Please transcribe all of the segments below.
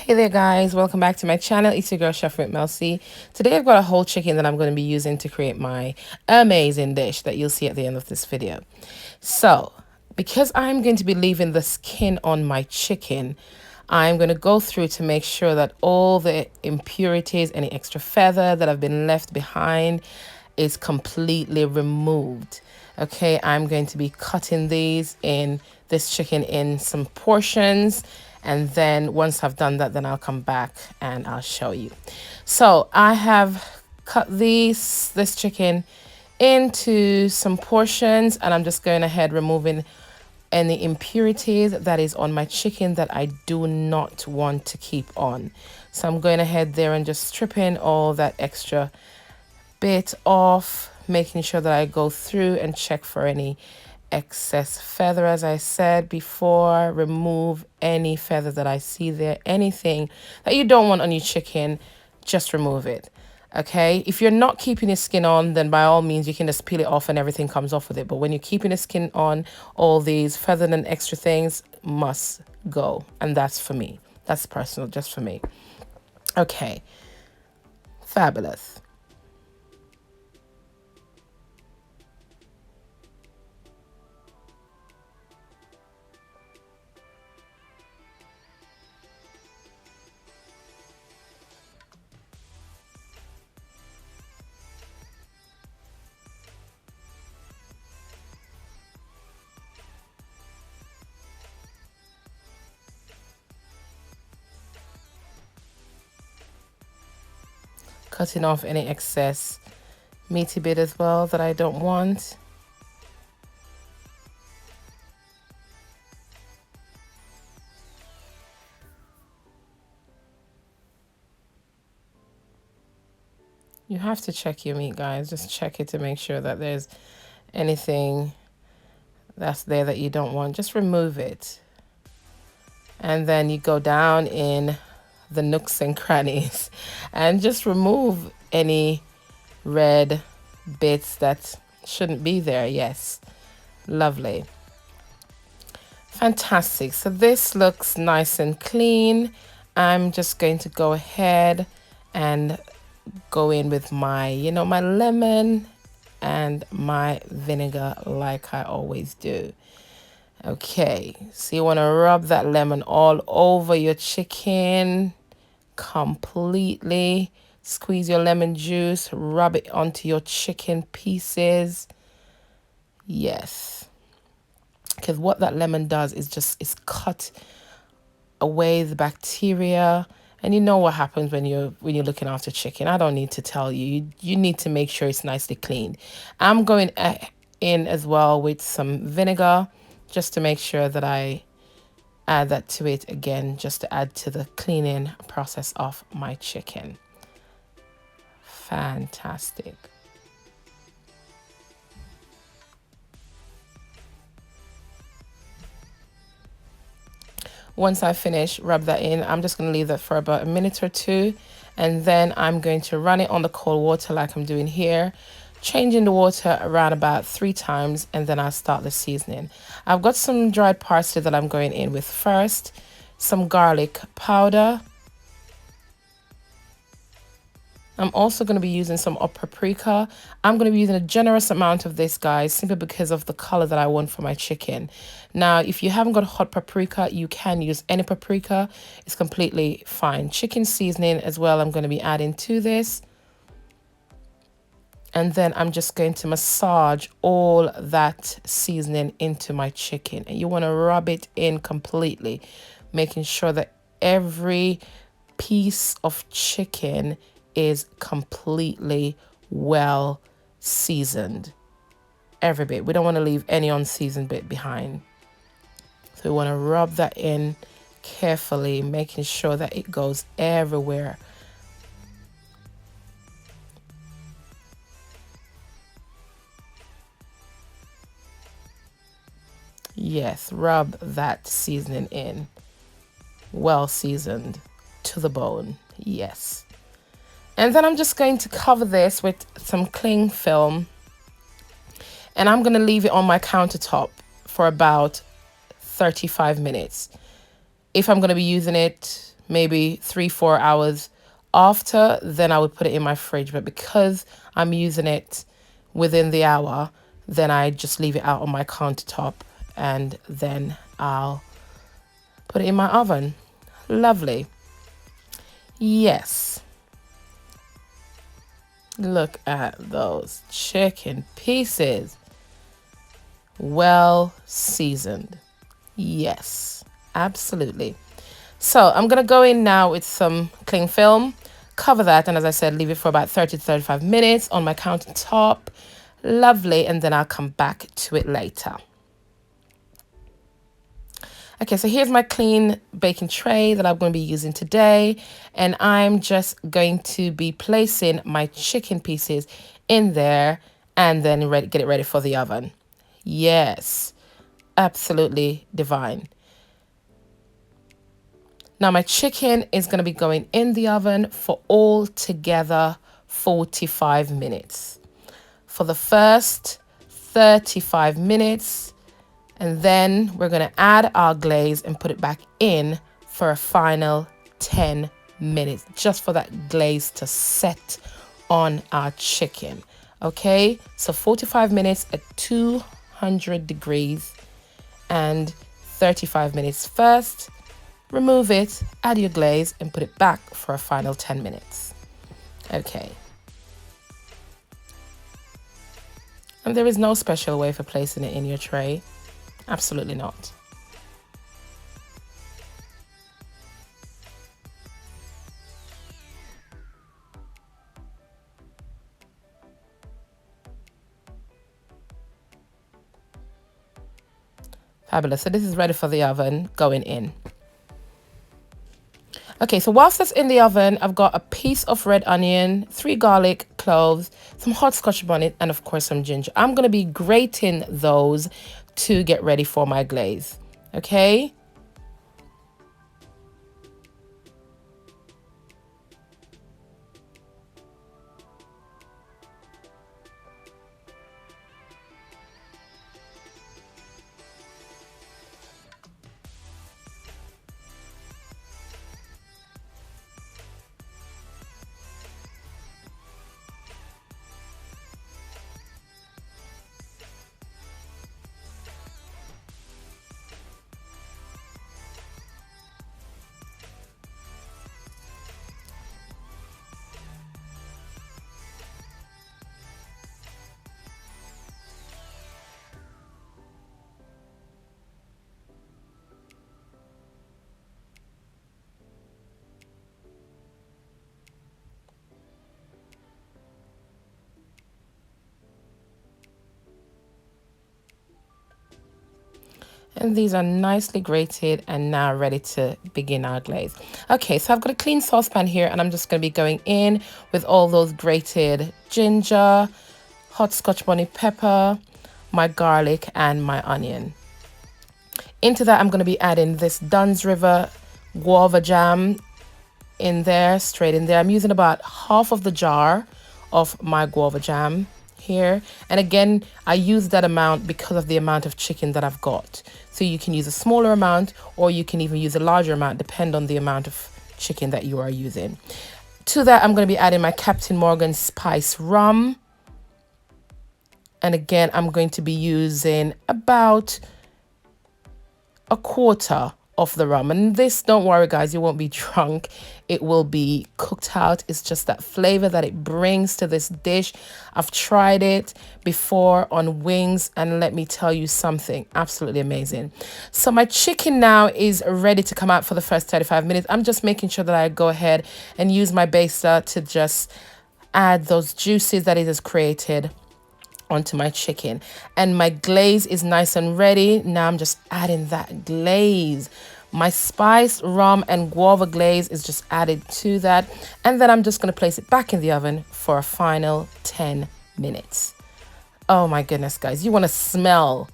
Hey there guys, welcome back to my channel. It's your girl Chef with Mel C. Today I've got a whole chicken that I'm going to be using to create my amazing dish that you'll see at the end of this video. So, because I'm going to be leaving the skin on my chicken, I'm going to go through to make sure that all the impurities, any extra feather that have been left behind is completely removed. Okay, I'm going to be cutting this chicken in some portions, and then once I've done that, then I'll come back and I'll show you. So I have cut this chicken into some portions, and I'm just going ahead removing any impurities that is on my chicken that I do not want to keep on. So I'm going ahead there and just stripping all that extra bit off, making sure that I go through and check for any excess feather. As I said before, remove any feather that I see there. Anything that you don't want on your chicken, just remove it. Okay, if you're not keeping the skin on, then by all means you can just peel it off and everything comes off with it. But when you're keeping the skin on, all these feathered and extra things must go. And that's for me. That's personal, just for me. Okay, fabulous. Cutting off any excess meaty bit as well that I don't want. You have to check your meat, guys. Just check it to make sure that there's anything that's there that you don't want. Just remove it. And then you go down in the nooks and crannies and just remove any red bits that shouldn't be there. Yes, lovely, fantastic. So this looks nice and clean. I'm just going to go ahead and go in with my my lemon and my vinegar like I always do. Okay, so you want to rub that lemon all over your chicken completely. Squeeze your lemon juice, rub it onto your chicken pieces. Yes, because what that lemon does is cut away the bacteria. And you know what happens when you're looking after chicken. I don't need to tell you. You need to make sure it's nicely cleaned. I'm going in as well with some vinegar just to make sure that I add that to it again, just to add to the cleaning process of my chicken. Fantastic. Once I finish, rub that in. I'm just going to leave that for about a minute or two, and then I'm going to run it on the cold water like I'm doing here, changing the water around about 3 times, and then I'll start the seasoning. I've got some dried parsley that I'm going in with first, some garlic powder. I'm also going to be using some paprika. I'm going to be using a generous amount of this, guys, simply because of the color that I want for my chicken. Now, if you haven't got hot paprika, you can use any paprika. It's completely fine. Chicken seasoning as well, I'm going to be adding to this. And then I'm just going to massage all that seasoning into my chicken. And you want to rub it in completely, making sure that every piece of chicken is completely well seasoned. Every bit. We don't want to leave any unseasoned bit behind. So we want to rub that in carefully, making sure that it goes everywhere. Yes, rub that seasoning in. Well seasoned to the bone. Yes. And then I'm just going to cover this with some cling film, and I'm going to leave it on my countertop for about 35 minutes. If I'm going to be using it maybe 3-4 hours after, then I would put it in my fridge. But because I'm using it within the hour, then I just leave it out on my countertop, and then I'll put it in my oven. Lovely. Yes. Look at those chicken pieces. Well seasoned. Yes, absolutely. So I'm going to go in now with some cling film, cover that, and as I said, leave it for about 30 to 35 minutes on my countertop. Lovely. And then I'll come back to it later. Okay, so here's my clean baking tray that I'm going to be using today. And I'm just going to be placing my chicken pieces in there and then get it ready for the oven. Yes, absolutely divine. Now my chicken is going to be going in the oven for altogether 45 minutes. For the first 35 minutes, and then we're going to add our glaze and put it back in for a final 10 minutes, just for that glaze to set on our chicken. Okay, so 45 minutes at 200 degrees and 35 minutes first. Remove it, add your glaze, and put it back for a final 10 minutes. Okay. And there is no special way for placing it in your tray. Absolutely not. Fabulous. So this is ready for the oven, going in. Okay, so whilst that's in the oven, I've got a piece of red onion, 3 garlic cloves, some hot Scotch bonnet, and of course some ginger. I'm going to be grating those to get ready for my glaze. Okay. And these are nicely grated and now ready to begin our glaze. Okay, so I've got a clean saucepan here and I'm just going to be going in with all those grated ginger, hot Scotch bonnet pepper, my garlic and my onion. Into that, I'm going to be adding this Dunn's River Guava Jam in there, straight in there. I'm using about half of the jar of my Guava Jam here. And again, I use that amount because of the amount of chicken that I've got. So you can use a smaller amount or you can even use a larger amount, depend on the amount of chicken that you are using. To that, I'm going to be adding my Captain Morgan spice rum. And again, I'm going to be using about a quarter of the rum. And this, don't worry guys, you won't be drunk. It will be cooked out. It's just that flavor that it brings to this dish. I've tried it before on wings and let me tell you something, absolutely amazing. So my chicken now is ready to come out for the first 35 minutes. I'm just making sure that I go ahead and use my baster to just add those juices that it has created onto my chicken. And my glaze is nice and ready. Now I'm just adding that glaze. My spiced rum and guava glaze is just added to that. And then I'm just going to place it back in the oven for a final 10 minutes. Oh my goodness, guys. You want to smell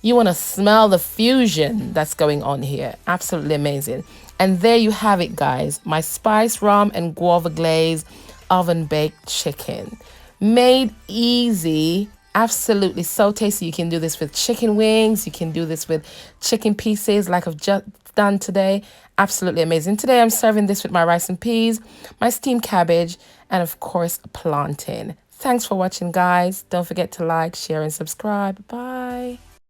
the fusion that's going on here. Absolutely amazing. And there you have it, guys. My spiced rum and guava glaze oven baked chicken. Made easy, absolutely so tasty. You can do this with chicken wings, you can do this with chicken pieces like I've just done today. Absolutely amazing. Today I'm serving this with my rice and peas, my steamed cabbage, and of course plantain. Thanks for watching, guys. Don't forget to like, share, and subscribe. Bye.